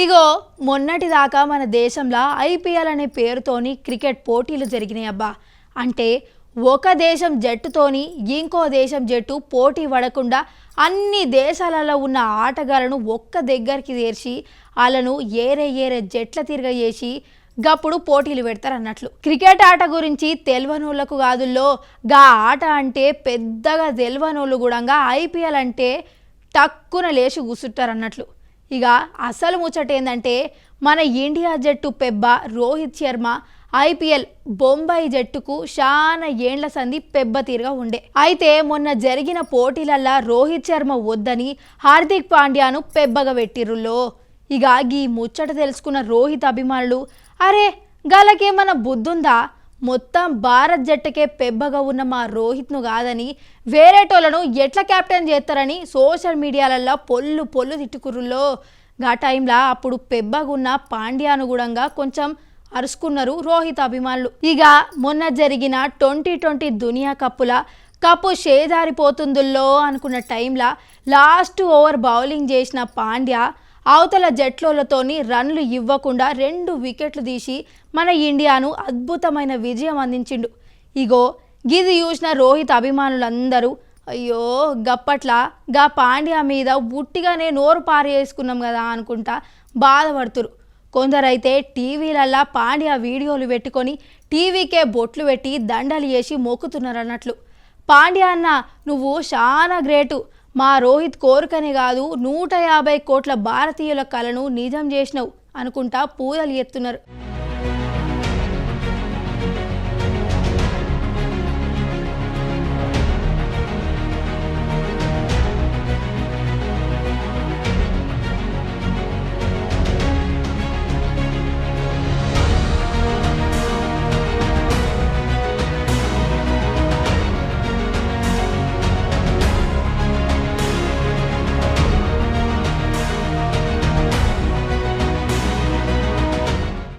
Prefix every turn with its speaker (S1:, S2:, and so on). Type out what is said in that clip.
S1: ఇగో మొన్నటి దాకా మన దేశంలో ఐపీఎల్ అనే పేరుతోని క్రికెట్ పోటీలు జరిగినాయి అబ్బా. అంటే ఒక దేశం జట్టుతోని ఇంకో దేశం జట్టు పోటీ పడకుండా అన్ని దేశాలలో ఉన్న ఆటగాళ్లను ఒక్క దగ్గరికి చేర్చి వాళ్ళను ఏరే ఏరే జట్ల తిరగజేసి గప్పుడు పోటీలు పెడతారు అన్నట్లు. క్రికెట్ ఆట గురించి తెల్వనోళ్లకు కాదుల్లో గా ఆట అంటే పెద్దగా తెల్వనోళ్ళు కూడా ఐపీఎల్ అంటే టక్కున లేచి కూర్చుంటారు అన్నట్లు. ఇక అసలు ముచ్చట ఏంటంటే మన ఇండియా జట్టు పెబ్బ రోహిత్ శర్మ ఐపీఎల్ బొంబాయి జట్టుకు చాలా ఏండ్ల సంధి పెబ్బ తీరుగా ఉండే. అయితే మొన్న జరిగిన పోటీలల్లా రోహిత్ శర్మ వద్దని హార్దిక్ పాండ్యాను పెబ్బగా పెట్టిర్రులో. ఇక ఈ ముచ్చట తెలుసుకున్న రోహిత్ అభిమానులు అరే గలకేమన్నా బుద్ధుందా, మొత్తం భారత్ జట్టుకే పెబ్బగా ఉన్న మా రోహిత్ను కాదని వేరేటోళ్లను ఎట్లా కెప్టెన్ చేస్తారని సోషల్ మీడియాలల్లో పొల్లు పొల్లు తిట్టుకుర్రుల్లో. గా టైంలో అప్పుడు పెబ్బగున్న పాండ్యాను కూడా కొంచెం అరుచుకున్నారు రోహిత్ అభిమానులు. ఇక మొన్న జరిగిన 2020 దునియా కప్పు షేదారిపోతుందుల్లో అనుకున్న టైంలో లాస్ట్ ఓవర్ బౌలింగ్ చేసిన పాండ్యా అవతల జట్లతోని రన్లు ఇవ్వకుండా 2 వికెట్లు తీసి మన ఇండియాను అద్భుతమైన విజయం అందించిండు. ఇగో గిది చూసిన రోహిత్ అభిమానులందరూ అయ్యో గప్పట్ల గా పాండ్యా మీద ఉట్టిగానే నోరు పారేసుకున్నాం కదా అనుకుంటా బాధపడుతురు. కొందరైతే టీవీలల్లా పాండ్యా వీడియోలు పెట్టుకొని టీవీకే బొట్లు పెట్టి దండలు వేసి మొక్కుతున్నారు అన్నట్లు. పాండ్యా అన్న నువ్వు చాలా గ్రేటు, మా రోహిత్ కోరికనే కాదు 150 కోట్ల భారతీయుల కలను నిజం చేసినావు అనుకుంటా పూజలు ఎత్తున్నారు.